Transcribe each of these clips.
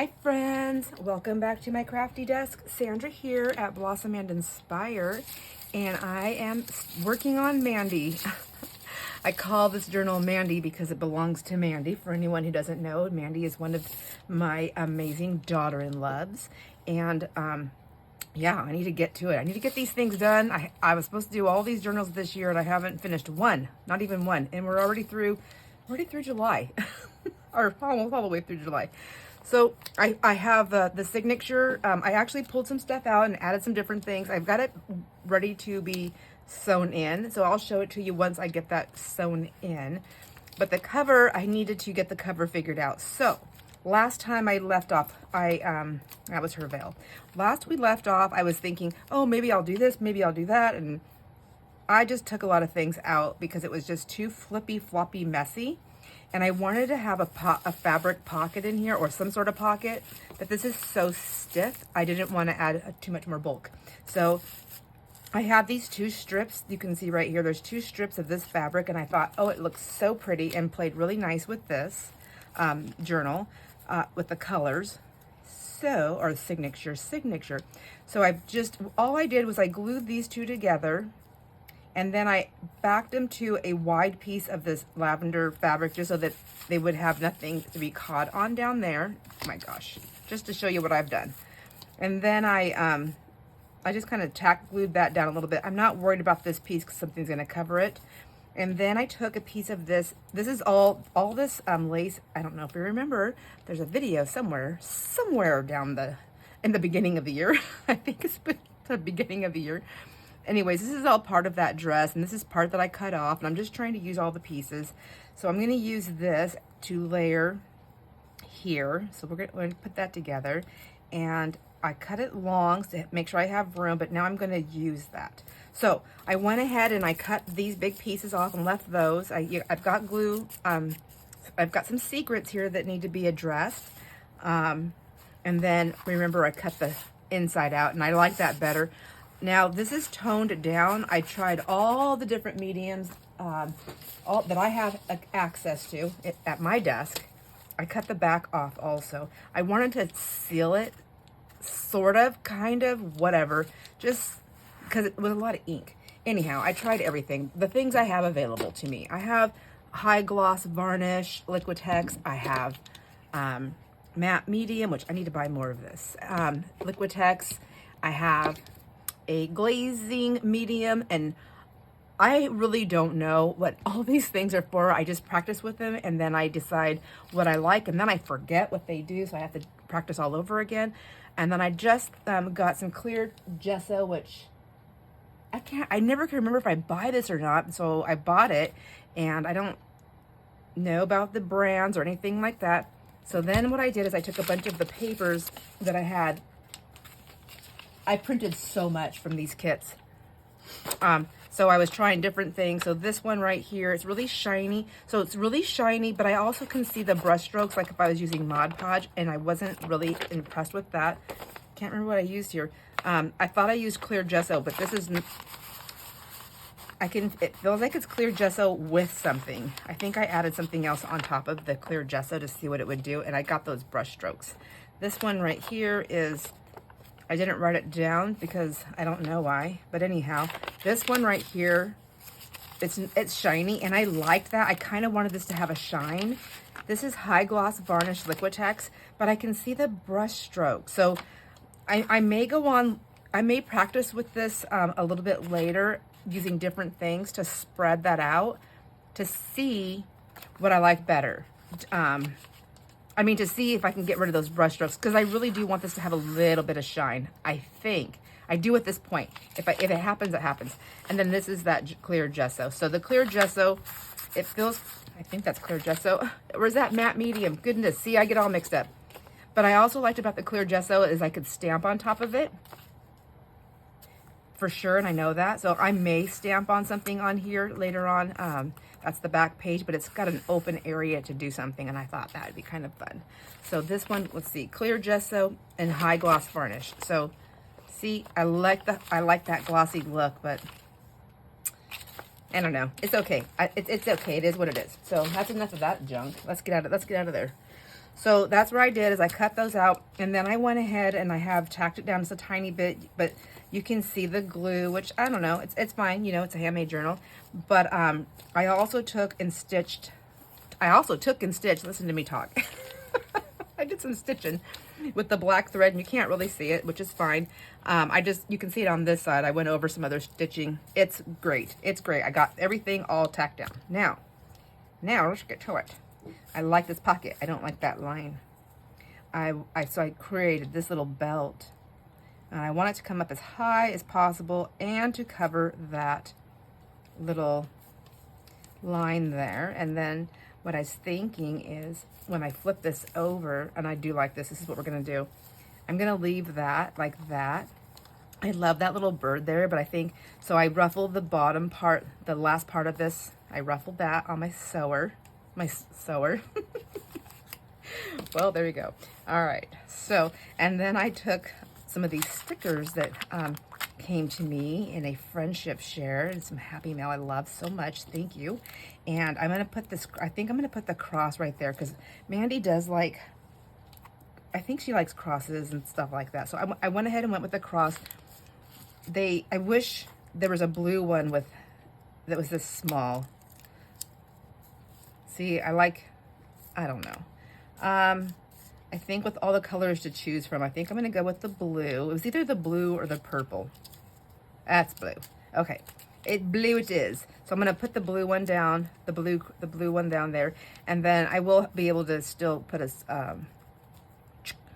Hi friends, welcome back to my crafty desk. Sandra here at Blossom and Inspire, and I am working on Mandy. I call this journal Mandy because it belongs to Mandy. For anyone who doesn't know, Mandy is one of my amazing daughter-in-laws, and yeah, I need to get to it. I need to get these things done. I was supposed to do all these journals this year, and I haven't finished one, not even one, and we're already through July, or almost all the way through July. So I have the signature. I actually pulled some stuff out and added some different things. I've got it ready to be sewn in, so I'll show it to you once I get that sewn in. But the cover, I needed to get the cover figured out. So last time I left off, that was her veil. Last we left off, I was thinking, oh, maybe I'll do this, maybe I'll do that, and I just took a lot of things out because it was just too flippy, floppy, messy. And I wanted to have a fabric pocket in here, or some sort of pocket, but this is so stiff, I didn't want to add too much more bulk. So I have these two strips. You can see right here, there's two strips of this fabric, and I thought, oh, it looks so pretty and played really nice with this journal, with the colors. So, or signature. So all I did was I glued these two together, and then I backed them to a wide piece of this lavender fabric just so that they would have nothing to be caught on down there. Oh my gosh, just to show you what I've done. And then I just kind of tack glued that down a little bit. I'm not worried about this piece because something's gonna cover it. And then I took a piece of this. This is all this lace. I don't know if you remember, there's a video somewhere in the beginning of the year. I think it's the beginning of the year. Anyways, this is all part of that dress, and this is part that I cut off, and I'm just trying to use all the pieces. So I'm going to use this to layer here. So we're going to put that together, and I cut it long to make sure I have room, but now I'm going to use that. So I went ahead and I cut these big pieces off and left those. I've got glue. I've got some secrets here that need to be addressed. And then remember, I cut the inside out, and I like that better. Now this is toned down. I tried all the different mediums all that I have access to at my desk. I cut the back off also. I wanted to seal it, sort of, kind of, whatever, just because it was a lot of ink. Anyhow, I tried everything. The things I have available to me. I have high gloss varnish, Liquitex. I have matte medium, which I need to buy more of this. Liquitex. I have a glazing medium, and I really don't know what all these things are for. I just practice with them, and then I decide what I like, and then I forget what they do, so I have to practice all over again. And then I just got some clear gesso, which I never can remember if I buy this or not, so I bought it, and I don't know about the brands or anything like that. So then what I did is I took a bunch of the papers that I had. I printed so much from these kits. So I was trying different things. So this one right here, it's really shiny. So it's really shiny, but I also can see the brush strokes like if I was using Mod Podge, and I wasn't really impressed with that. Can't remember what I used here. I thought I used clear gesso, but this is, it feels like it's clear gesso with something. I think I added something else on top of the clear gesso to see what it would do, and I got those brush strokes. This one right here is, I didn't write it down because I don't know why, but anyhow, this one right here, it's shiny, and I liked that. I kind of wanted this to have a shine. This is high gloss varnish Liquitex, but I can see the brush stroke. So I may go on, I may practice with this a little bit later using different things to spread that to see what I like better. To see if I can get rid of those brush strokes, because I really do want this to have a little bit of shine. I think I do at this point. If it happens, it happens. And then this is that clear gesso. So the clear gesso, it feels, I think that's clear gesso. Or is that matte medium? Goodness, see, I get all mixed up. But I also liked about the clear gesso is I could stamp on top of it for sure, and I know that. So I may stamp on something on here later on. That's the back page, but it's got an open area to do something, and I thought that would be kind of fun. So this one, let's see, clear gesso and high gloss varnish. So see, I like that glossy look, but I don't know. It's okay. It's okay. It is what it is. So that's enough of that junk. Let's get out of there. So that's what I did, is I cut those out, and then I went ahead and I have tacked it down just a tiny bit, but you can see the glue, which I don't know, it's fine, you know, it's a handmade journal. But I also took and stitched, listen to me talk. I did some stitching with the black thread, and you can't really see it, which is fine. You can see it on this side. I went over some other stitching. It's great. It's great. I got everything all tacked down. Now let's get to it. I like this pocket. I don't like that line. So I created this little belt, and I want it to come up as high as possible and to cover that little line there. And then what I was thinking is, when I flip this over, and I do like this is what we're gonna do. I'm gonna leave that like that. I love that little bird there, but I think, so I ruffled the bottom part, the last part of this, I ruffled that on my sewer. Well, there you go. All right, so, and then I took some of these stickers that came to me in a friendship share, and some happy mail I love so much, thank you. And I'm gonna put this, I think I'm gonna put the cross right there, because Mandy does like, I think she likes crosses and stuff like that. So I went ahead and went with the cross. I wish there was a blue one that was this small. See, I don't know. I think with all the colors to choose from, I think I'm gonna go with the blue. It was either the blue or the purple. That's blue. Okay, blue it is. So I'm gonna put the blue one down, the blue one down there, and then I will be able to still put a,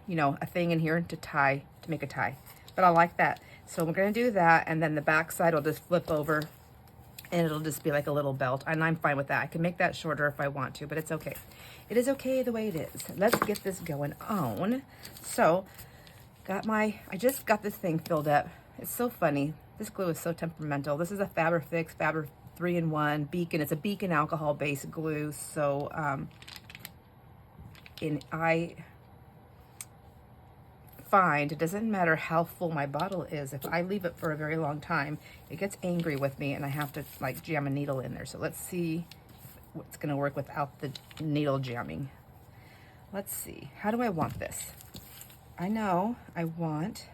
you know, a thing in here to make a tie. But I like that. So we're gonna do that, and then the back side will just flip over, and it'll just be like a little belt, and I'm fine with that. I can make that shorter if I want to, but it's okay. It is okay the way it is. Let's get this going on. So, I just got this thing filled up. It's so funny. This glue is so temperamental. This is a Fabrifix Faber 3-in-1 Beacon. It's a Beacon alcohol-based glue. So, I find it doesn't matter how full my bottle is. If I leave it for a very long time, it gets angry with me, and I have to like jam a needle in there. So let's see what's going to work without the needle jamming. Let's see. How do I want this? I know I want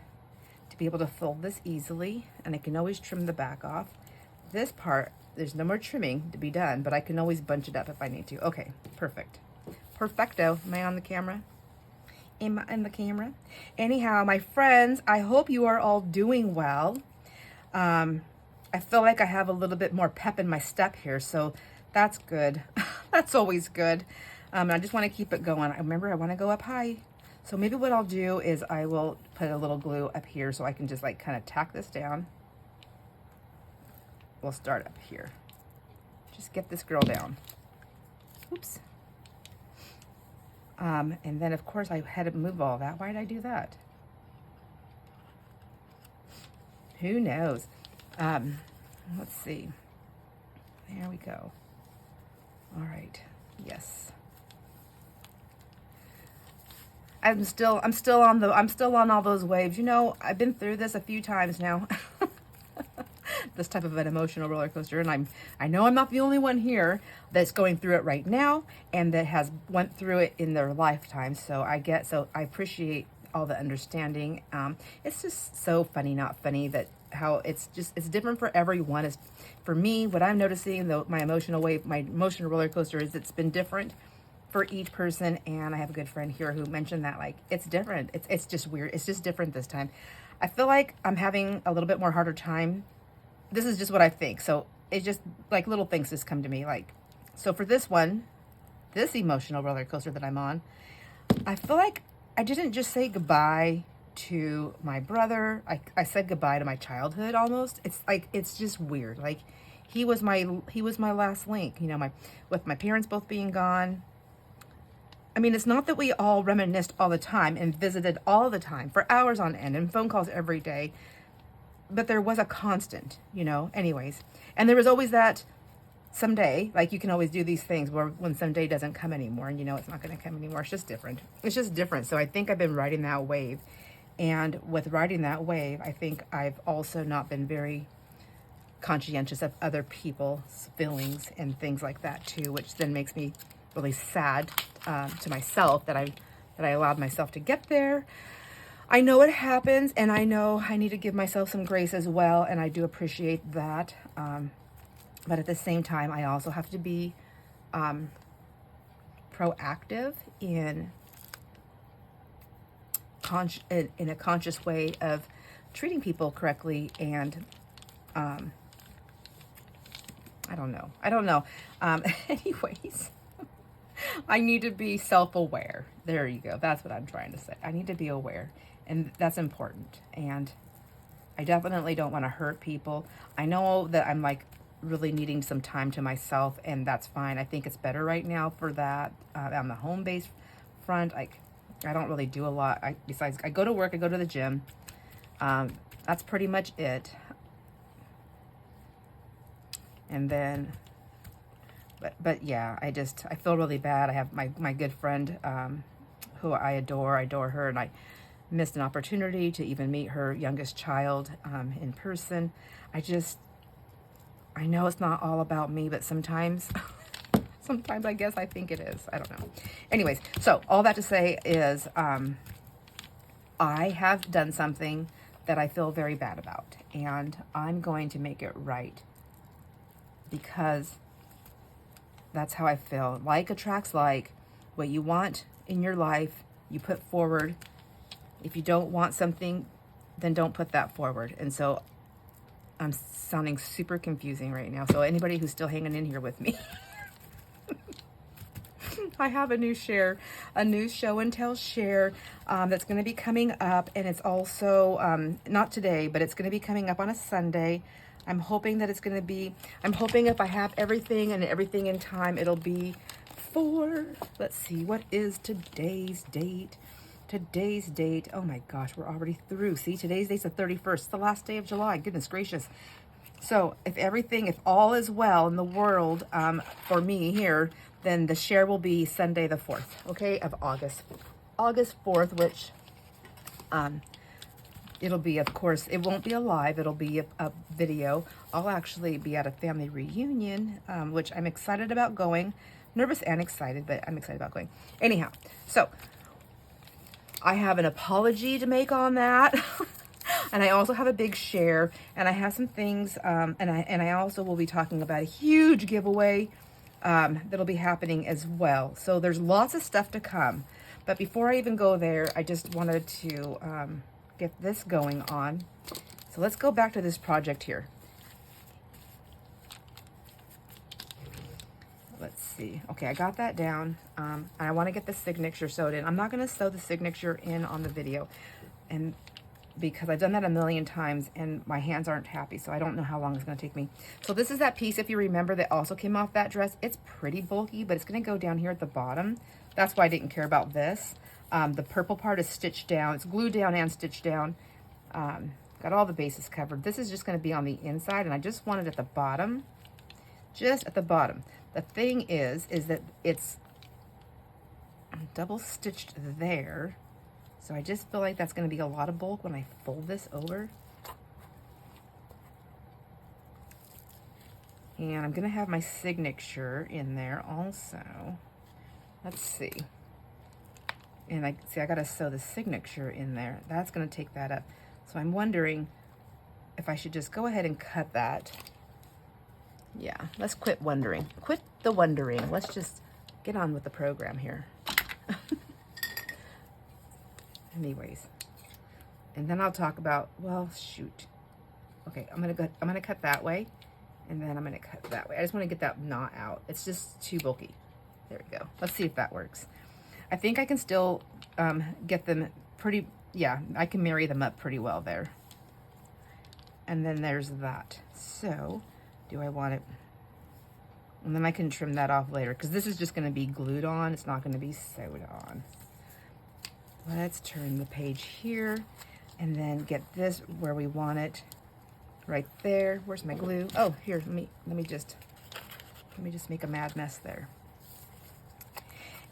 to be able to fold this easily, and I can always trim the back off. This part, there's no more trimming to be done, but I can always bunch it up if I need to. Okay, perfect. Perfecto. Am I on the camera? In the camera? Anyhow, my friends, I hope you are all doing well. I feel like I have a little bit more pep in my step here, so that's good. That's always good. I just want to keep it going. Remember, I want to go up high. So maybe what I'll do is I will put a little glue up here so I can just like kind of tack this down. We'll start up here. Just get this girl down. Oops. And then of course I had to move all that. Why did I do that? Who knows? Let's see. There we go. All right. Yes. I'm still on all those waves. You know, I've been through this a few times now. This type of an emotional roller coaster, and I know I'm not the only one here that's going through it right now and that has went through it in their lifetime. So I appreciate all the understanding. It's just so funny, not funny, that how it's different for everyone. Is for me, what I'm noticing, though, my emotional roller coaster is it's been different for each person. And I have a good friend here who mentioned that, like, it's different. It's just weird. It's just different this time. I feel like I'm having a little bit more harder time. This is just what I think. So it's just like little things just come to me. Like, so for this one, this emotional roller coaster that I'm on, I feel like I didn't just say goodbye to my brother. I said goodbye to my childhood almost. It's like, it's just weird. Like he was my last link, you know, with my parents both being gone. I mean, it's not that we all reminisced all the time and visited all the time for hours on end and phone calls every day, but there was a constant, you know, anyways. And there was always that someday, like you can always do these things where when someday doesn't come anymore and you know it's not going to come anymore. It's just different. It's just different. So I think I've been riding that wave. And with riding that wave, I think I've also not been very conscientious of other people's feelings and things like that too, which then makes me really sad to myself that I allowed myself to get there. I know it happens, and I know I need to give myself some grace as well, and I do appreciate that. But at the same time, I also have to be proactive in a conscious way of treating people correctly, and I don't know. Anyways, I need to be self-aware. There you go. That's what I'm trying to say. I need to be aware, and that's important. And I definitely don't want to hurt people. I know that I'm like really needing some time to myself, and that's fine. I think it's better right now for that. On the home base front, I don't really do a lot. Besides, I go to work, I go to the gym. That's pretty much it. And then, but yeah, I feel really bad. I have my good friend, who I adore her, and I missed an opportunity to even meet her youngest child, in person. I know it's not all about me, but sometimes, sometimes I guess I think it is. I don't know. Anyways, so all that to say is, I have done something that I feel very bad about, and I'm going to make it right, because that's how I feel. Like attracts like. What you want in your life, you put forward. If you don't want something, then don't put that forward. And so I'm sounding super confusing right now. So anybody who's still hanging in here with me, I have a new show and tell share that's going to be coming up, and it's also not today, but it's going to be coming up on a Sunday. I'm hoping that it's going to be, I'm hoping if I have everything in time, it'll be for, let's see, what is today's date? Today's date, oh my gosh, we're already through. See, today's date's the 31st, it's the last day of July, goodness gracious. So if all is well in the world for me here, then the share will be Sunday the 4th, okay, of August 4th, which it'll be, of course, it won't be a live, it'll be a video. I'll actually be at a family reunion, which I'm excited about going. Nervous and excited, but I'm excited about going. Anyhow, so I have an apology to make on that. And I also have a big share, and I have some things, and I also will be talking about a huge giveaway that'll be happening as well. So there's lots of stuff to come. But before I even go there, I just wanted to get this going on. So let's go back to this project here. Let's see. Okay, I got that down. And I want to get the signature sewed in. I'm not going to sew the signature in on the video, and because I've done that a million times and my hands aren't happy, so I don't know how long it's going to take me. So this is that piece, if you remember, that also came off that dress. It's pretty bulky, but it's going to go down here at the bottom. That's why I didn't care about this. The purple part is stitched down. It's glued down and stitched down. Got all the bases covered. This is just going to be on the inside, and I just want it at the bottom. Just at the bottom. The thing is that it's double stitched there. So I just feel like that's going to be a lot of bulk when I fold this over. And I'm going to have my signature in there also. Let's see. And I got to sew the signature in there. That's going to take that up. So I'm wondering if I should just go ahead and cut that. Yeah, let's quit wondering. Quit the wondering. Let's just get on with the program here. Anyways, and then I'll talk about, well, shoot. Okay, I'm gonna cut that way, and then I'm gonna cut that way. I just want to get that knot out. It's just too bulky. There we go. Let's see if that works. I think I can still get them pretty, yeah, I can marry them up pretty well there. And then there's that. So, do I want it? And then I can trim that off later, because this is just going to be glued on. It's not going to be sewed on. Let's turn the page here and then get this where we want it, right there. Where's my glue? Oh, here, let me just make a mad mess there.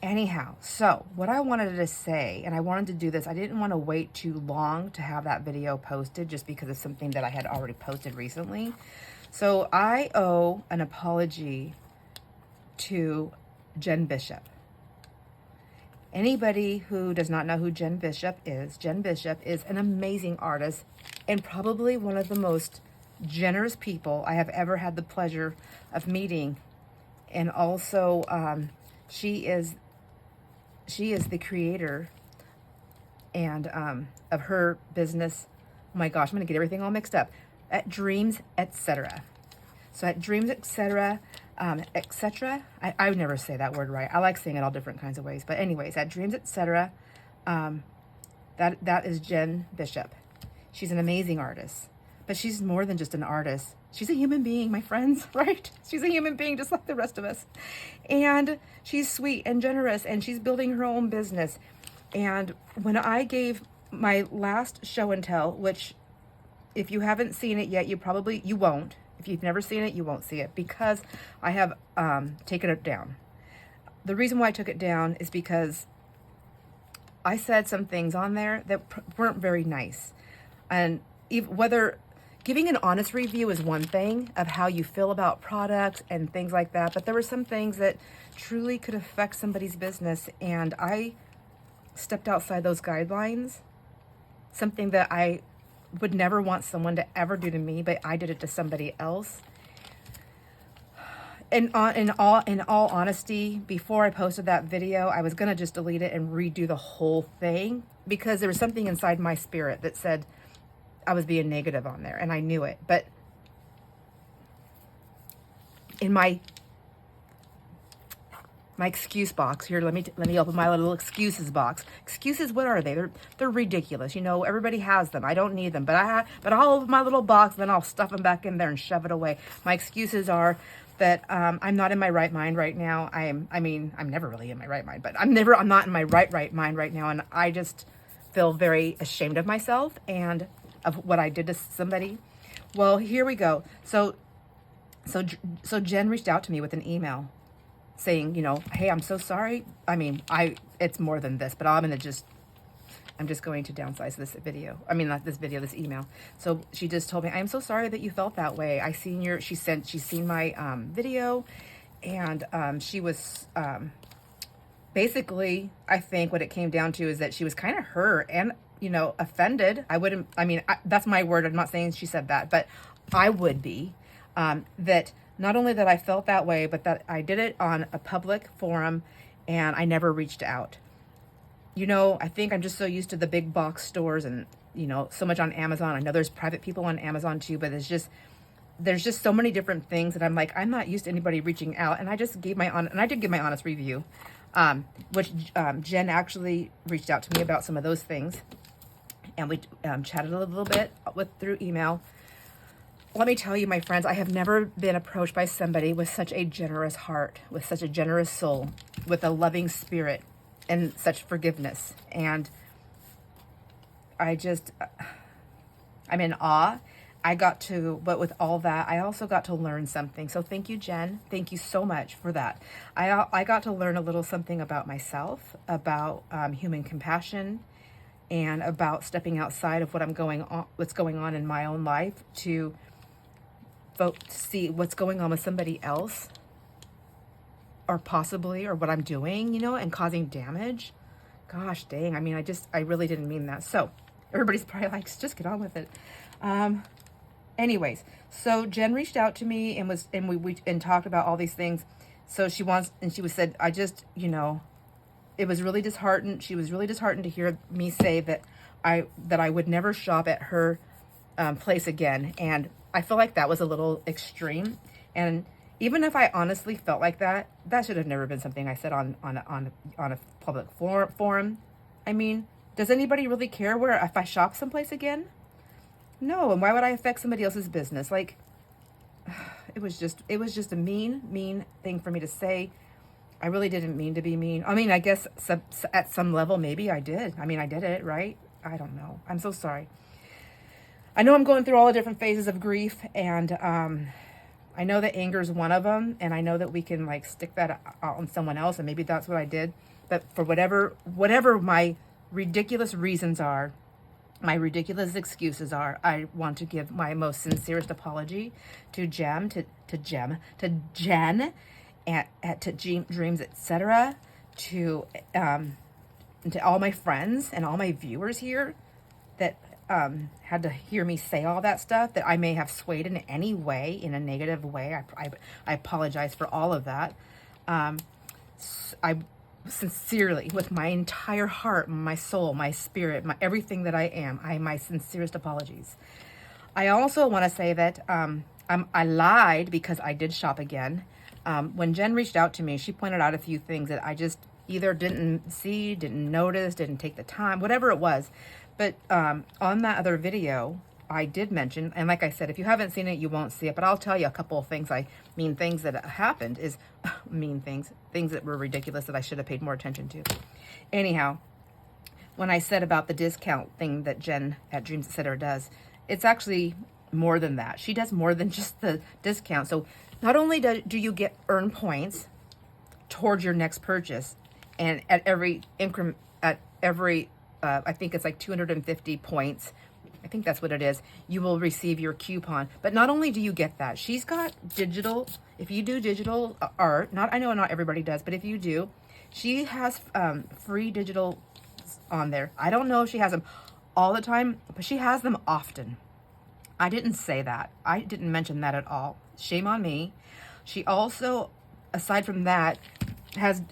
Anyhow, so what I wanted to say, and I wanted to do this, I didn't want to wait too long to have that video posted just because it's something that I had already posted recently. So I owe an apology to Jen Bishop. Anybody who does not know who Jen Bishop is an amazing artist and probably one of the most generous people I have ever had the pleasure of meeting. And also, she is the creator and of her business. Oh my gosh, I'm gonna get everything all mixed up. At Dreams, etc. So at Dreams, etc. Etc. I would never say that word right. I like saying it all different kinds of ways. But anyways, at Dreams, etc. That is Jen Bishop. She's an amazing artist, but she's more than just an artist. She's a human being, my friends, right? She's a human being just like the rest of us. And she's sweet and generous, and she's building her own business. And when I gave my last show and tell, which if you haven't seen it yet, you won't. If you've never seen it, you won't see it because I have taken it down. The reason why I took it down is because I said some things on there that weren't very nice. And whether giving an honest review is one thing of how you feel about products and things like that, but there were some things that truly could affect somebody's business, and I stepped outside those guidelines, something that I would never want someone to ever do to me, but I did it to somebody else. And in all honesty, before I posted that video, I was gonna just delete it and redo the whole thing because there was something inside my spirit that said I was being negative on there, and I knew it. But in my excuse box here, let me open my little excuses box. Excuses, what are they? They're ridiculous. You know, everybody has them. I don't need them, but I'll open my little box, then I'll stuff them back in there and shove it away. My excuses are that I'm not in my right mind right now. I'm never really in my right mind, but I'm not in my right mind right now, and I just feel very ashamed of myself and of what I did to somebody. Well, here we go. So Jen reached out to me with an email saying, you know, hey, I'm so sorry. I mean, it's more than this, but I'm just going to downsize this video. I mean, not this video, this email. So she just told me, I'm so sorry that you felt that way. She's seen my video, and she was basically, I think what it came down to is that she was kind of hurt and, you know, offended. That's my word. I'm not saying she said that, but I would be, that not only that I felt that way, but that I did it on a public forum and I never reached out. You know, I think I'm just so used to the big box stores and, you know, so much on Amazon. I know there's private people on Amazon too, but there's just so many different things that I'm like, I'm not used to anybody reaching out. And I just gave I did give my honest review, which Jen actually reached out to me about some of those things. And we chatted a little bit through email. Let me tell you, my friends, I have never been approached by somebody with such a generous heart, with such a generous soul, with a loving spirit, and such forgiveness. And I'm in awe. But with all that, I also got to learn something. So thank you, Jen. Thank you so much for that. I got to learn a little something about myself, about human compassion, and about stepping outside of what's going on in my own life to see what's going on with somebody else, or what I'm doing, you know, and causing damage. Gosh dang. I mean, I really didn't mean that. So everybody's probably like, just get on with it. Anyways, so Jen reached out to me and we talked about all these things. So she said, it was really disheartened. She was really disheartened to hear me say that I would never shop at her place again. And I feel like that was a little extreme. And even if I honestly felt like that should have never been something I said on a public forum. I mean, does anybody really care if I shop someplace again? No. And why would I affect somebody else's business? Like, it was just a mean thing for me to say. I really didn't mean to be mean. I mean, I guess at some level, maybe I did. I mean, I did it, right? I don't know. I'm so sorry. I know I'm going through all the different phases of grief, and I know that anger is one of them, and I know that we can like stick that out on someone else, and maybe that's what I did. But for whatever my ridiculous reasons are, my ridiculous excuses are, I want to give my most sincerest apology to Jen, to Dreams, etc., to to all my friends and all my viewers here that had to hear me say all that stuff, that I may have swayed in any way, in a negative way. I apologize for all of that. I sincerely, with my entire heart, my soul, my spirit, everything that I am, my sincerest apologies. I also want to say that I lied because I did shop again. When Jen reached out to me, she pointed out a few things that I just either didn't see, didn't notice, didn't take the time, whatever it was. But on that other video, I did mention, and like I said, if you haven't seen it, you won't see it. But I'll tell you a couple of things. Things that happened is things that were ridiculous that I should have paid more attention to. Anyhow, when I said about the discount thing that Jen at Dreams Etc. does, it's actually more than that. She does more than just the discount. So not only do you earn points towards your next purchase, and at every increment, I think it's like 250 points, I think that's what it is, you will receive your coupon. But not only do you get that, she's got digital, if you do digital art, I know not everybody does, but if you do, she has free digital on there. I don't know if she has them all the time, but she has them often. I didn't say that. I didn't mention that at all. Shame on me. She also, aside from that, has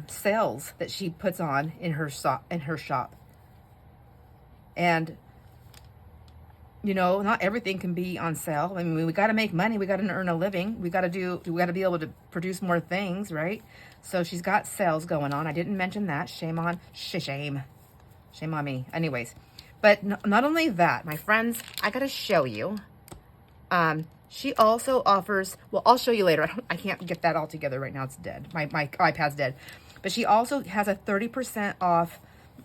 sales that she puts on in her shop. And you know, not everything can be on sale. I mean, we got to make money. We got to earn a living. We got to be able to produce more things, right? So she's got sales going on. I didn't mention that. Shame on me. Anyways, but not only that, my friends, I got to show you. She also offers, well, I'll show you later. I can't get that all together right now. It's dead. My iPad's dead. But she also has a 30% off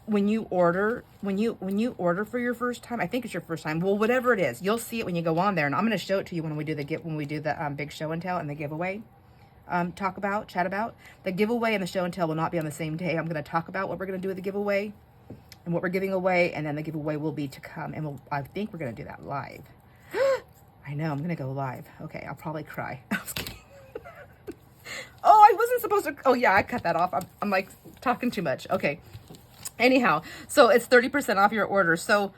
when you order for your first time. I think it's your first time. Well, whatever it is, you'll see it when you go on there, and I'm going to show it to you when we do the big show and tell and the giveaway. Chat about the giveaway and the show and tell will not be on the same day. I'm going to talk about what we're going to do with the giveaway and what we're giving away, and then the giveaway will be to come, and I think we're going to do that live. I know, I'm going to go live. Okay, I'll probably cry. I was kidding. Oh, I wasn't supposed to. Oh yeah, I cut that off. I'm like talking too much. Okay. Anyhow, so it's 30% off your order. So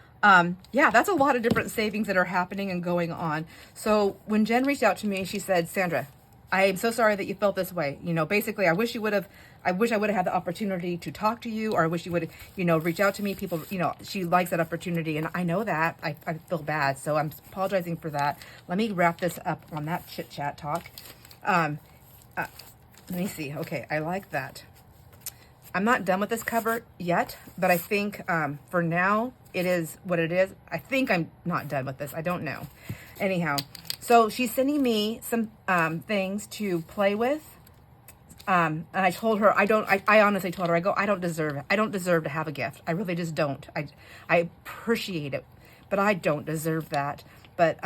yeah, that's a lot of different savings that are happening and going on. So when Jen reached out to me, she said, Sandra, I am so sorry that you felt this way. You know, basically, I wish I would have had the opportunity to talk to you, or I wish you would, reach out to me. People, she likes that opportunity, and I know that. I feel bad, so I'm apologizing for that. Let me wrap this up on that chit chat talk. Let me see. Okay, I like that. I'm not done with this cover yet, but I think for now, it is what it is. I think I'm not done with this. I don't know. Anyhow, so she's sending me some things to play with. And I told her, I honestly told her, I don't deserve it. I don't deserve to have a gift. I really just don't. I appreciate it, but I don't deserve that. But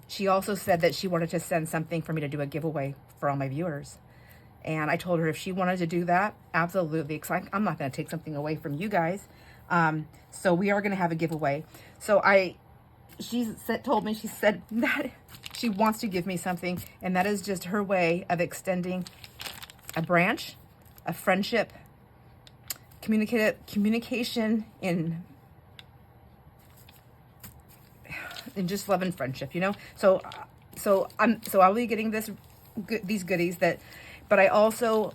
she also said that she wanted to send something for me to do a giveaway for all my viewers. And I told her if she wanted to do that, absolutely. Because I'm not going to take something away from you guys. So we are going to have a giveaway. So she said that she wants to give me something. And that is just her way of extending a branch, a friendship, communication in just love and friendship, So I'll be getting these goodies but I also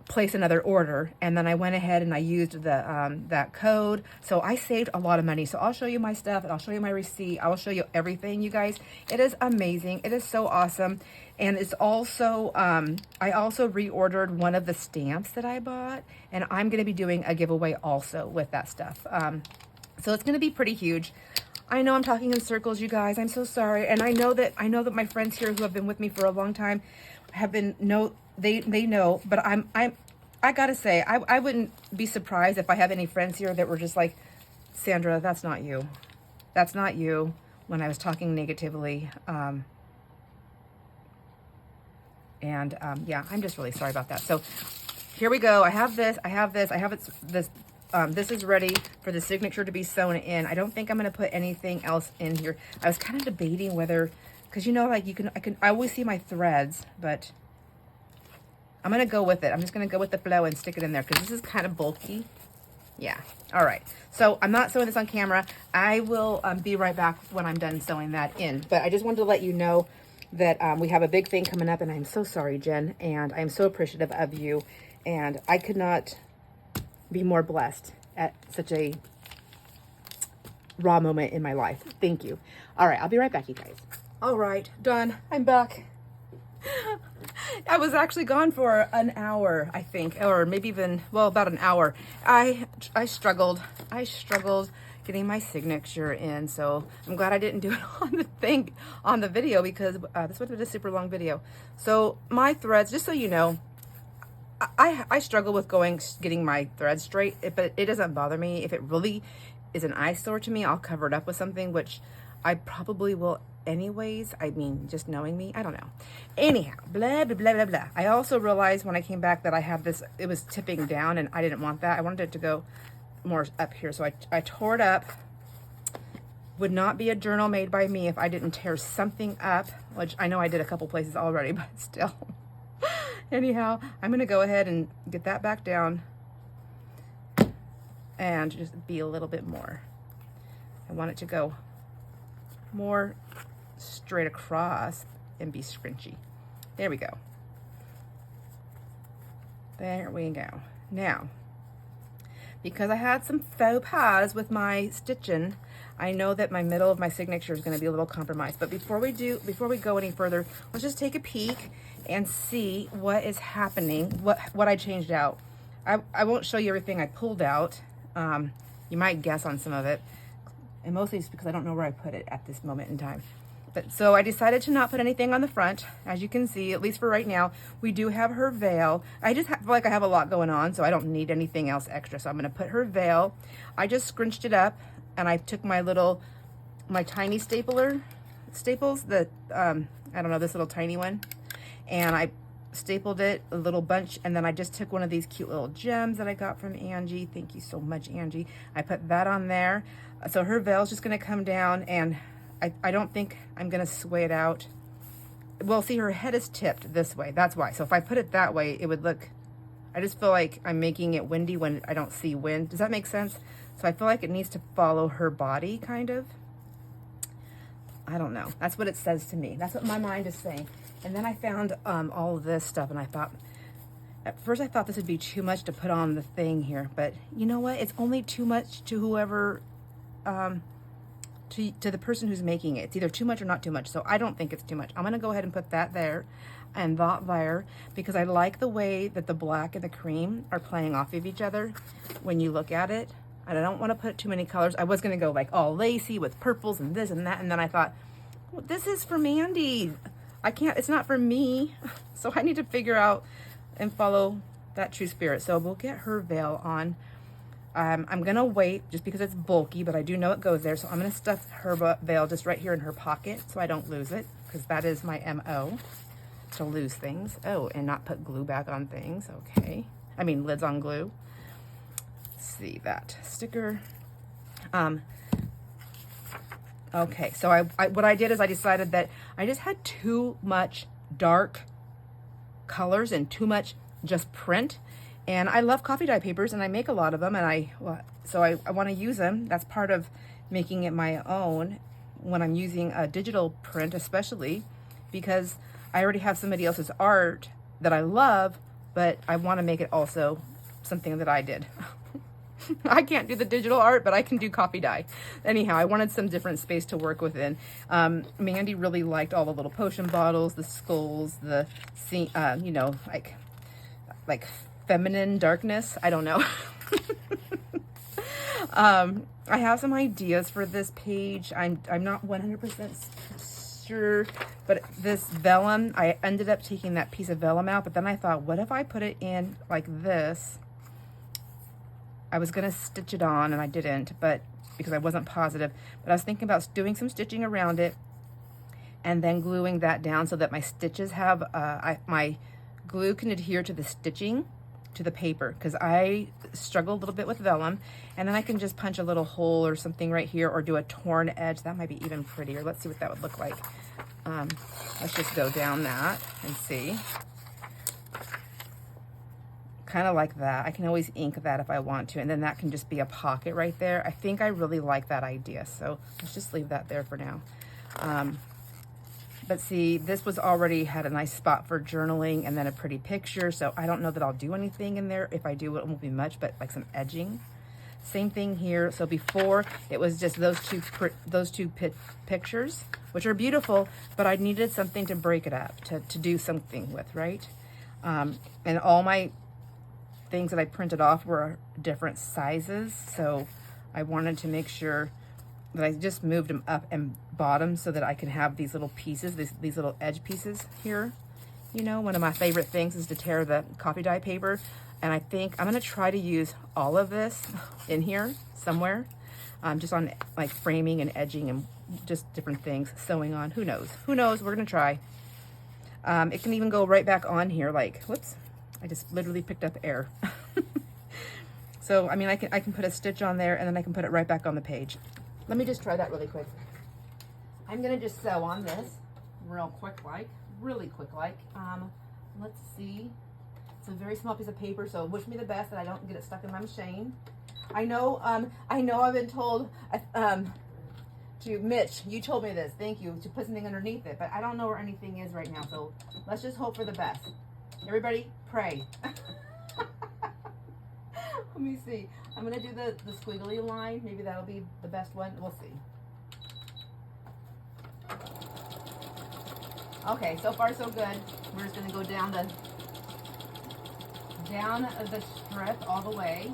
placed another order, and then I went ahead and I used that code. So I saved a lot of money. So I'll show you my stuff, and I'll show you my receipt. I will show you everything, you guys. It is amazing. It is so awesome. And it's also, I also reordered one of the stamps that I bought, and I'm going to be doing a giveaway also with that stuff. So it's going to be pretty huge. I know I'm talking in circles, you guys. I'm so sorry. And I know that my friends here who have been with me for a long time they know, but I gotta say, I wouldn't be surprised if I have any friends here that were just like, Sandra, that's not you. That's not you, when I was talking negatively. Yeah, I'm just really sorry about that. So here we go. I have this. This is ready for the signature to be sewn in. I don't think I'm going to put anything else in here. I was kind of debating whether, because I always see my threads, but I'm going to go with it. I'm just going to go with the flow and stick it in there because this is kind of bulky. Yeah. All right. So I'm not sewing this on camera. I will be right back when I'm done sewing that in. But I just wanted to let you know that we have a big thing coming up, and I'm so sorry, Jen, and I'm so appreciative of you. And I could not be more blessed at such a raw moment in my life. Thank you. All right. I'll be right back, you guys. All right. Done. I'm back. I was actually gone for an hour, I think, or maybe even, well, about an hour. I struggled getting my signature in, so I'm glad I didn't do it on the video, because this would have been a super long video. So my threads, just so you know, I struggle with getting my threads straight, but it doesn't bother me. If it really is an eyesore to me, I'll cover it up with something, which I probably will anyways. I mean, just knowing me, I don't know. Anyhow, blah, blah, blah, blah, blah. I also realized when I came back that I have this, it was tipping down, and I didn't want that. I wanted it to go more up here. So I tore it up. Would not be a journal made by me if I didn't tear something up, which I know I did a couple places already, but still. Anyhow, I'm going to go ahead and get that back down and just be a little bit more. I want it to go more straight across and be scrunchy. There we go. There we go. Now, because I had some faux pas with my stitching, I know that my middle of my signature is going to be a little compromised. But before we go any further, let's just take a peek and see what is happening, what I changed out. I won't show you everything I pulled out. You might guess on some of it. And mostly it's because I don't know where I put it at this moment in time. But so I decided to not put anything on the front. As you can see, at least for right now, we do have her veil. I just feel like I have a lot going on, so I don't need anything else extra. So I'm going to put her veil. I just scrunched it up, and I took my tiny staples, I don't know, this little tiny one, and I stapled it, a little bunch, and then I just took one of these cute little gems that I got from Angie. Thank you so much, Angie. I put that on there. So her veil is just going to come down, and I don't think I'm going to sway it out. Well, see, her head is tipped this way. That's why. So if I put it that way, it would look, I just feel like I'm making it windy when I don't see wind. Does that make sense? So I feel like it needs to follow her body, kind of. I don't know. That's what it says to me. That's what my mind is saying. And then I found all of this stuff, and I thought, at first I thought this would be too much to put on the thing here. But you know what? It's only too much to whoever... to the person who's making it. It's either too much or not too much. So I don't think it's too much. I'm going to go ahead and put that there and that there, because I like the way that the black and the cream are playing off of each other when you look at it. And I don't want to put too many colors. I was going to go like all lacy with purples and this and that. And then I thought, well, this is for Mandy. It's not for me. So I need to figure out and follow that true spirit. So we'll get her veil on. I'm going to wait just because it's bulky, but I do know it goes there. So I'm going to stuff her veil just right here in her pocket so I don't lose it, because that is my MO, to lose things. Oh, and not put glue back on things. Okay. I mean, lids on glue. Let's see that sticker. Okay. So what I did is I decided that I just had too much dark colors and too much just print. And I love coffee dye papers, and I make a lot of them, and so I want to use them. That's part of making it my own when I'm using a digital print, especially because I already have somebody else's art that I love, but I want to make it also something that I did. I can't do the digital art, but I can do coffee dye. Anyhow, I wanted some different space to work within. Mandy really liked all the little potion bottles, the skulls, the, you know, like feminine darkness. I don't know. I have some ideas for this page. I'm not 100% sure, but this vellum, I ended up taking that piece of vellum out, but then I thought, what if I put it in like this? I was gonna stitch it on, and I didn't, but because I wasn't positive, but I was thinking about doing some stitching around it and then gluing that down so that my stitches have, my glue can adhere to the stitching, to the paper, because I struggle a little bit with vellum, and then I can just punch a little hole or something right here, or do a torn edge. That might be even prettier. Let's see what that would look like. Let's just go down that and see. kind of like that. I can always ink that if I want to, and then that can just be a pocket right there. I think I really like that idea, so let's just leave that there for now. But see, this was already had a nice spot for journaling and then a pretty picture, so I don't know that I'll do anything in there. If I do, it won't be much, but like some edging. Same thing here. So before, it was just those two pictures, which are beautiful, but I needed something to break it up, to do something with, right? And all my things that I printed off were different sizes, so I wanted to make sure that I just moved them up and bottom so that I can have these little pieces, these little edge pieces here. You know, one of my favorite things is to tear the coffee dye paper, and I think I'm gonna try to use all of this in here somewhere, just on like framing and edging and just different things, sewing on, who knows, we're gonna try. It can even go right back on here, like, whoops, I just literally picked up air. So, I mean, I can put a stitch on there, and then I can put it right back on the page. Let me just try that really quick. I'm gonna just sew on this real quick, really quick. Let's see. It's a very small piece of paper, so wish me the best that I don't get it stuck in my machine. I know I've been told, to Mitch, you told me this, thank you, to put something underneath it, but I don't know where anything is right now, so let's just hope for the best. Everybody, pray. Let me see. I'm gonna do the squiggly line. Maybe that'll be the best one. We'll see. Okay, so far so good. We're just gonna go down the strip all the way.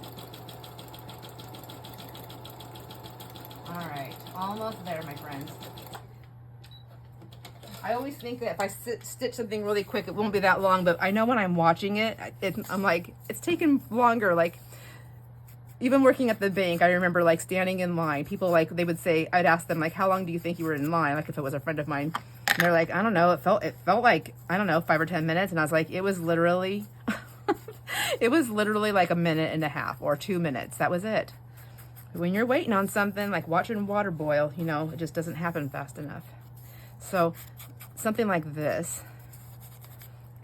All right, almost there, my friends. I always think that if I stitch something really quick, it won't be that long, but I know when I'm watching it, I'm like, it's taking longer. Like, even working at the bank, I remember like standing in line. People like, they would say, I'd ask them like, how long do you think you were in line? Like if it was a friend of mine. And they're like, I don't know. It felt like, I don't know, 5 or 10 minutes. And I was like, it was literally, it was literally like a minute and a half or 2 minutes. That was it. When you're waiting on something, like watching water boil, you know, it just doesn't happen fast enough. So something like this.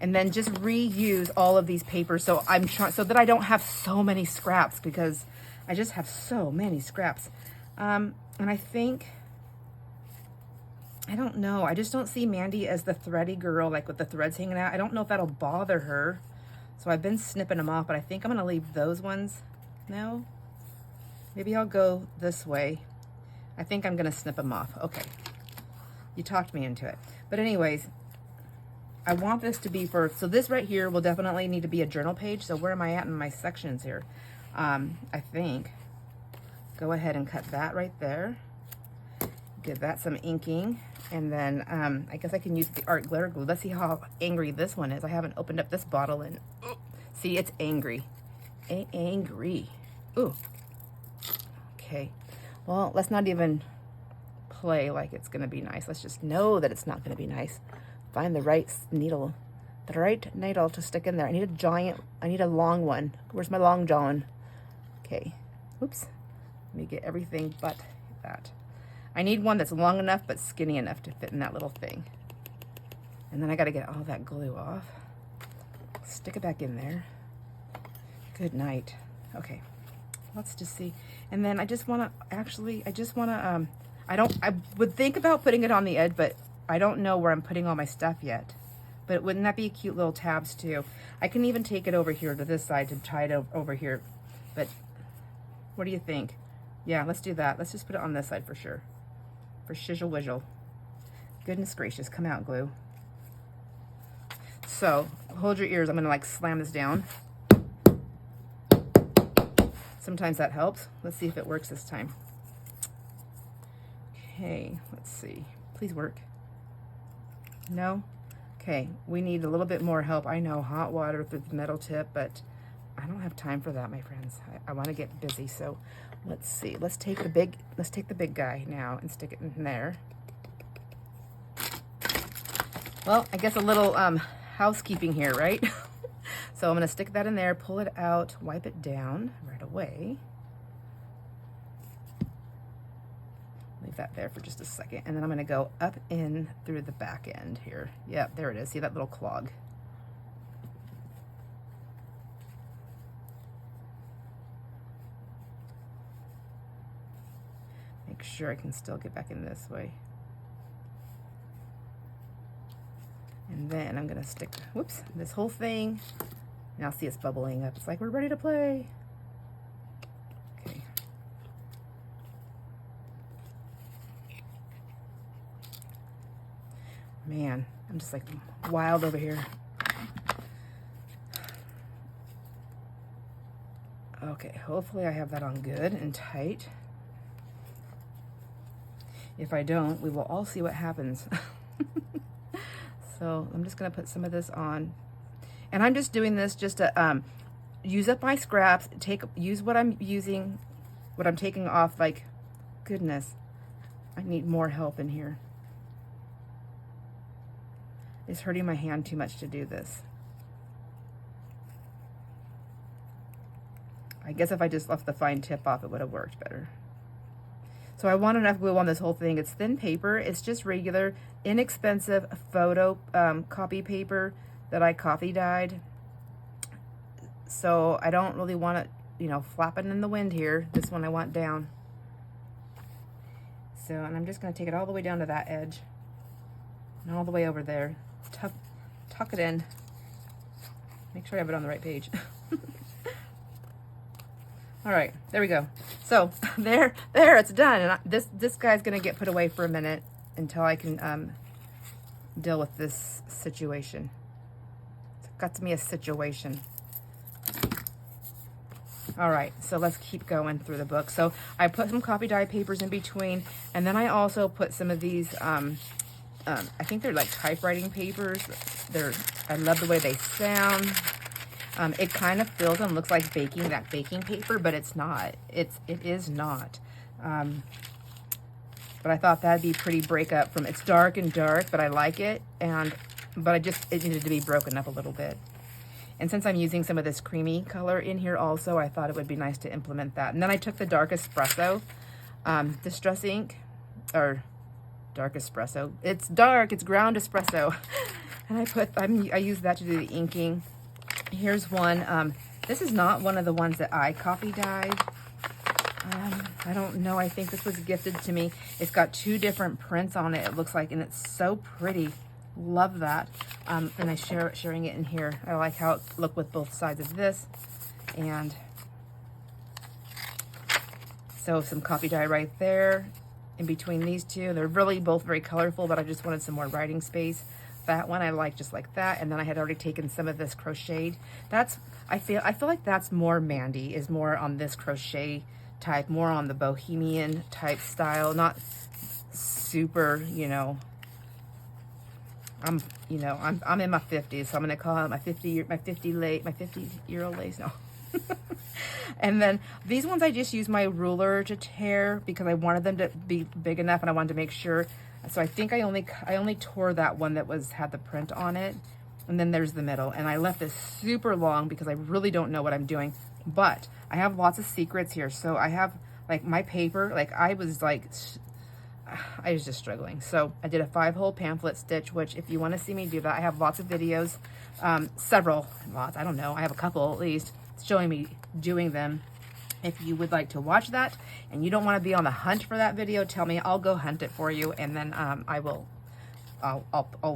And then just reuse all of these papers. So I'm trying, so that I don't have so many scraps, because I just have so many scraps. And I think, I don't know, I just don't see Mandy as the thready girl, like with the threads hanging out. I don't know if that'll bother her. So I've been snipping them off, but I think I'm gonna leave those ones. No, maybe I'll go this way. I think I'm gonna snip them off. Okay, you talked me into it. But anyways, I want this to be for, so this right here will definitely need to be a journal page. So where am I at in my sections here? I think, go ahead and cut that right there. Give that some inking. And then I guess I can use the art glitter glue. Let's see how angry this one is. I haven't opened up this bottle and, see, it's angry. Angry. Ooh. Okay. Well, let's not even play like it's gonna be nice. Let's just know that it's not gonna be nice. Find the right needle, to stick in there. I need a long one. Where's my long john? Okay, oops. Let me get everything but that. I need one that's long enough but skinny enough to fit in that little thing. And then I gotta get all that glue off. Stick it back in there. Good night. Okay, let's just see. And then I would think about putting it on the edge, but I don't know where I'm putting all my stuff yet. But wouldn't that be cute little tabs too? I can even take it over here to this side to tie it over here. But what do you think? Yeah, let's do that. Let's just put it on this side for sure. For shizzle wizzle. Goodness gracious, come out, glue. So, hold your ears. I'm gonna like slam this down. Sometimes that helps. Let's see if it works this time. Okay, let's see. Please work. No? Okay, we need a little bit more help. I know, hot water through the metal tip, but I don't have time for that, my friends. I want to get busy, so let's see. Let's take the big guy now and stick it in there. Well, I guess a little housekeeping here, right? So I'm going to stick that in there, pull it out, wipe it down right away. Leave that there for just a second. And then I'm going to go up in through the back end here. Yeah, there it is. See that little clog? make sure I can still get back in this way. And then I'm gonna stick, whoops, this whole thing. Now see it's bubbling up. It's like we're ready to play. Okay. Man, I'm just like wild over here. Okay, hopefully I have that on good and tight. If I don't, we will all see what happens. So I'm just gonna put some of this on. And I'm just doing this just to use up my scraps, use what I'm using, what I'm taking off. Like, goodness, I need more help in here. It's hurting my hand too much to do this. I guess if I just left the fine tip off, it would have worked better. So I want enough glue on this whole thing. It's thin paper. It's just regular, inexpensive photo copy paper that I coffee dyed. So I don't really want it, you know, flapping in the wind here. This one I want down. So, and I'm just gonna take it all the way down to that edge and all the way over there. Tuck it in. Make sure I have it on the right page. All right, there we go. So there, it's done. And this guy's gonna get put away for a minute until I can deal with this situation. It's got to be a situation. All right, so let's keep going through the book. So I put some copy dye papers in between, and then I also put some of these, I think they're like typewriting papers. I love the way they sound. It kind of feels and looks like that baking paper, but it's not. It is not. But I thought that'd be pretty breakup from, it's dark and dark, but I like it. But it needed to be broken up a little bit. And since I'm using some of this creamy color in here also, I thought it would be nice to implement that. And then I took the dark espresso, distress ink, or dark espresso. It's dark, it's ground espresso. And I use that to do the inking. Here's one. This is not one of the ones that I copy dyed. I don't know. I think this was gifted to me. It's got 2 different prints on it, it looks like, and it's so pretty. Love that. And I sharing it in here. I like how it looked with both sides of this. And so some copy dye right there in between these two. They're really both very colorful, but I just wanted some more writing space. That one I like just like that. And then I had already taken some of this crocheted. I feel like that's more Mandy, is more on this crochet type, more on the bohemian type style, not super, you know, I'm in my 50s, so I'm gonna call it my 50-year-old lace. No. And then these ones I just used my ruler to tear because I wanted them to be big enough, and I wanted to make sure. So I think I only tore that one that had the print on it, and then there's the middle. And I left this super long because I really don't know what I'm doing, but I have lots of secrets here. So I have like my paper, like I was just struggling. So I did a 5-hole pamphlet stitch, which if you want to see me do that, I have lots of videos, lots, I don't know, I have a couple at least showing me doing them. If you would like to watch that and you don't want to be on the hunt for that video, tell me, I'll go hunt it for you, and then I'll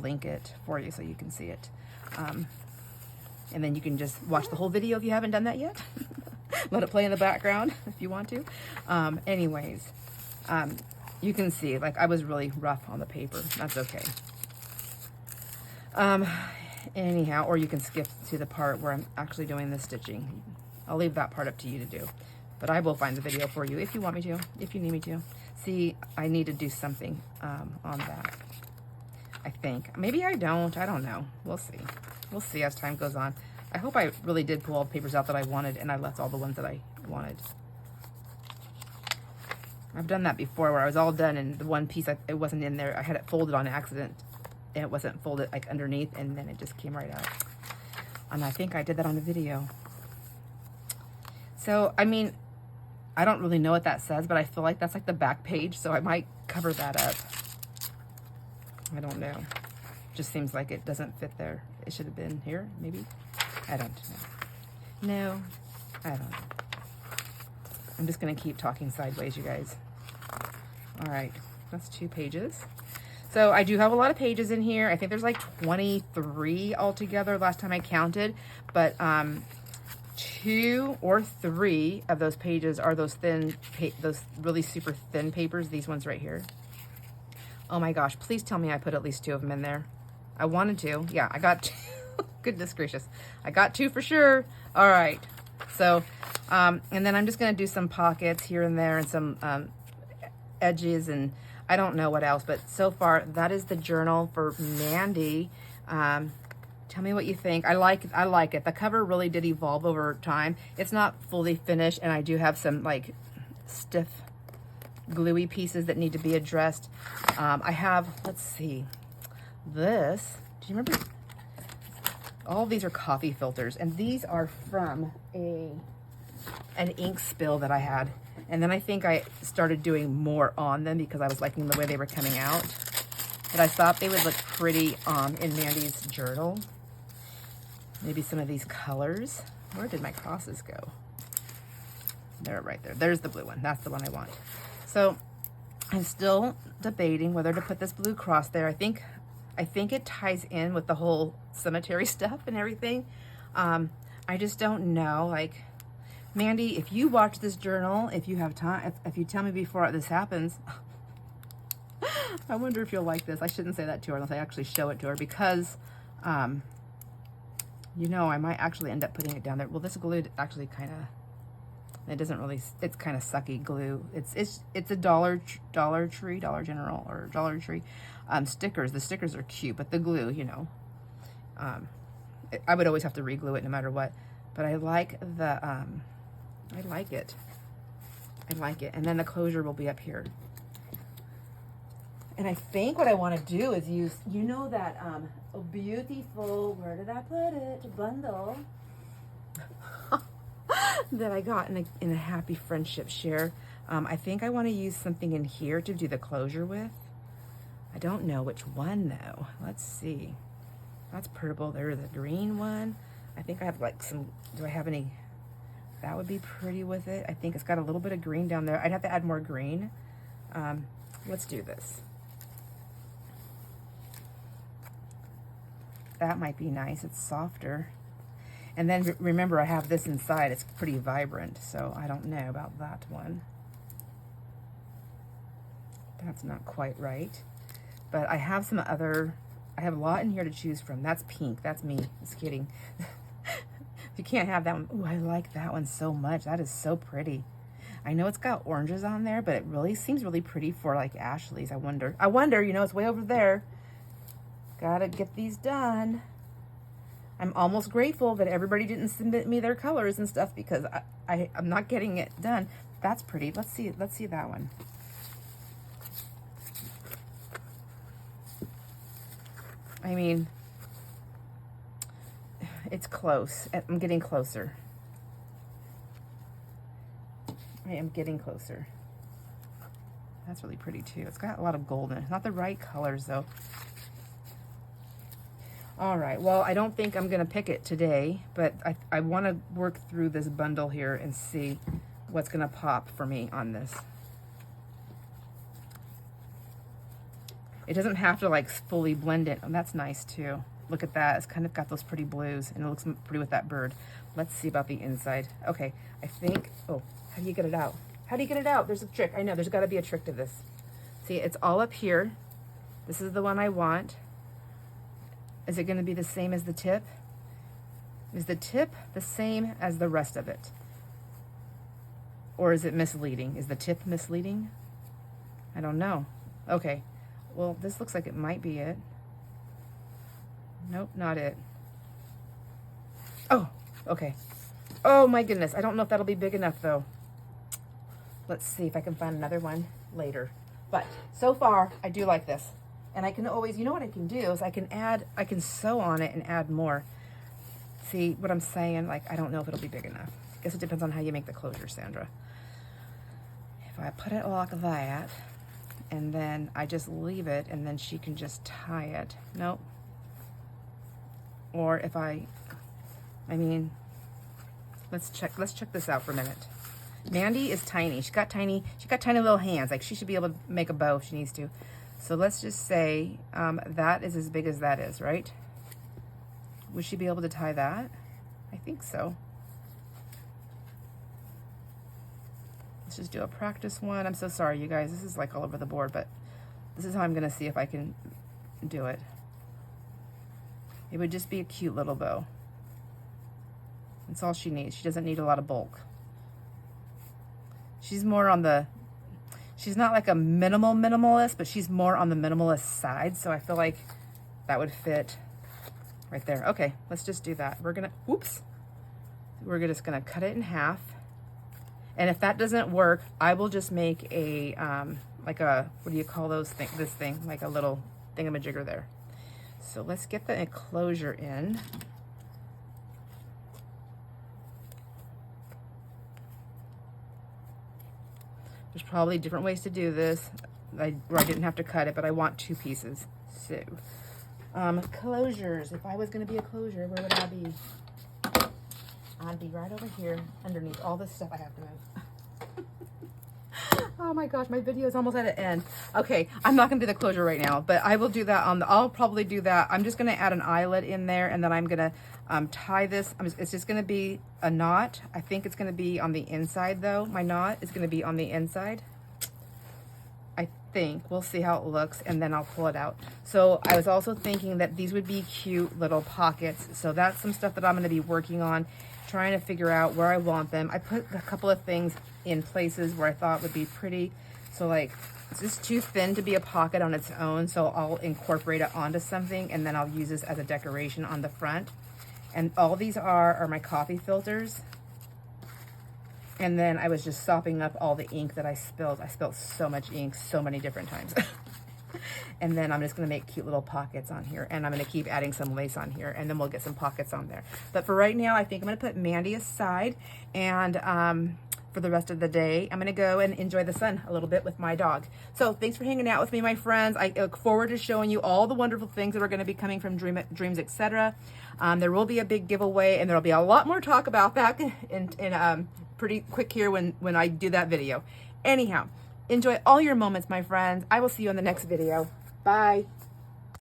link it for you so you can see it. And then you can just watch the whole video if you haven't done that yet. Let it play in the background if you want to. Anyways, you can see, like, I was really rough on the paper. That's okay. Anyhow, or you can skip to the part where I'm actually doing the stitching. I'll leave that part up to you to do. But I will find the video for you if you want me to, if you need me to. See, I need to do something on that. I think. Maybe I don't. I don't know. We'll see. We'll see as time goes on. I hope I really did pull all the papers out that I wanted, and I left all the ones that I wanted. I've done that before where I was all done and the one piece, it wasn't in there. I had it folded on accident, and it wasn't folded like underneath, and then it just came right out. And I think I did that on the video. So, I mean, I don't really know what that says, but I feel like that's like the back page, so I might cover that up. I don't know. Just seems like it doesn't fit there. It should have been here, maybe? I don't know. No, I don't know. I'm just gonna keep talking sideways, you guys. All right, that's 2 pages. So I do have a lot of pages in here. I think there's like 23 altogether last time I counted, but 2 or 3 of those pages are those those really super thin papers, these ones right here. Oh my gosh, please tell me I put at least 2 of them in there. I wanted to. Yeah, I got 2. Goodness gracious. I got 2 for sure. All right. So, and then I'm just going to do some pockets here and there and some edges and I don't know what else, but so far that is the journal for Mandy. Tell me what you think. I like it. The cover really did evolve over time. It's not fully finished, and I do have some like stiff, gluey pieces that need to be addressed. I have, let's see, this. Do you remember? All of these are coffee filters, and these are from an ink spill that I had. And then I think I started doing more on them because I was liking the way they were coming out. But I thought they would look pretty in Mandy's journal. Maybe some of these colors. Where did my crosses go? They're right there. There's the blue one. That's the one I want. So I'm still debating whether to put this blue cross there. I think it ties in with the whole cemetery stuff and everything. I just don't know. Like, Mandy, if you watch this journal, if you have time, if you tell me before this happens, I wonder if you'll like this. I shouldn't say that to her unless I actually show it to her because, you know, I might actually end up putting it down there. Well, this glue actually kind of, it doesn't really, it's kind of sucky glue. It's a Dollar General or Dollar Tree stickers. The stickers are cute, but the glue, you know, I would always have to re-glue it no matter what. But I like the, I like it. And then the closure will be up here. And I think what I want to do is use, you know, that beautiful, where did I put it, bundle that I got in a happy friendship share. I think I want to use something in here to do the closure with. I don't know which one though. Let's see. That's purple. There's the green one. I think I have like some, do I have any? That would be pretty with it. I think it's got a little bit of green down there. I'd have to add more green. Let's do this. That might be nice. It's softer. And then remember, I have this inside. It's pretty vibrant, so I don't know about that one. That's not quite right. But I have some other, I have a lot in here to choose from. That's pink. That's me. Just kidding. If you can't have that one, ooh, I like that one so much. That is so pretty. I know it's got oranges on there, but it really seems really pretty for like Ashley's. I wonder, you know, it's way over there. Gotta get these done. I'm almost grateful that everybody didn't submit me their colors and stuff because I'm not getting it done. That's pretty. Let's see that one. I mean, it's close. I'm getting closer. I am getting closer. That's really pretty too. It's got a lot of gold in it. Not the right colors though. All right, well, I don't think I'm gonna pick it today, but I wanna work through this bundle here and see what's gonna pop for me on this. It doesn't have to like fully blend it. Oh, that's nice too. Look at that, it's kind of got those pretty blues and it looks pretty with that bird. Let's see about the inside. Okay, I think, oh, how do you get it out? How do you get it out? There's a trick, I know, there's gotta be a trick to this. See, it's all up here. This is the one I want. Is it going to be the same as the tip? Is the tip the same as the rest of it? Or is it misleading? Is the tip misleading? I don't know. Okay. Well, this looks like it might be it. Nope, not it. Oh, okay. Oh my goodness. I don't know if that'll be big enough though. Let's see if I can find another one later. But so far, I do like this. And I can always, you know what I can do is I can sew on it and add more. See what I'm saying? Like, I don't know if it'll be big enough. I guess it depends on how you make the closure, Sandra. If I put it like that, and then I just leave it, and then she can just tie it. Nope. Or if I mean, let's check this out for a minute. Mandy is tiny. She's got tiny little hands. Like she should be able to make a bow if she needs to. So let's just say that is as big as that is, right? Would she be able to tie that? I think so. Let's just do a practice one. I'm so sorry, you guys. This is like all over the board, but this is how I'm gonna see if I can do it. It would just be a cute little bow. That's all she needs. She doesn't need a lot of bulk. She's more on the, she's not like a minimalist, but she's more on the minimalist side. So I feel like that would fit right there. Okay, let's just do that. We're gonna, oops. We're just gonna cut it in half. And if that doesn't work, I will just make a, like a, what do you call those things? This thing, like a little thingamajigger there. So let's get the enclosure in. There's probably different ways to do this. Where I didn't have to cut it, but I want 2 pieces. So, closures. If I was gonna be a closure, where would I be? I'd be right over here underneath all this stuff I have to move. Oh my gosh, my video is almost at an end. Okay, I'm not gonna do the closure right now, but I will do that on the, I'll probably do that. I'm just gonna add an eyelet in there, and then I'm gonna tie this. It's just gonna be a knot. I think it's gonna be on the inside though. My knot is gonna be on the inside. I think, we'll see how it looks, and then I'll pull it out. So I was also thinking that these would be cute little pockets. So that's some stuff that I'm gonna be working on, trying to figure out where I want them. I put a couple of things in places where I thought would be pretty. So like, it's just too thin to be a pocket on its own. So I'll incorporate it onto something, and then I'll use this as a decoration on the front. And all these are my coffee filters. And then I was just sopping up all the ink that I spilled. I spilled so much ink so many different times. And then I'm just gonna make cute little pockets on here, and I'm gonna keep adding some lace on here, and then we'll get some pockets on there. But for right now, I think I'm gonna put Mandy aside, and for the rest of the day, I'm gonna go and enjoy the sun a little bit with my dog. So thanks for hanging out with me, my friends. I look forward to showing you all the wonderful things that are gonna be coming from Dreams, etc. There will be a big giveaway, and there'll be a lot more talk about that in pretty quick here when I do that video. Anyhow, enjoy all your moments, my friends. I will see you in the next video. Bye.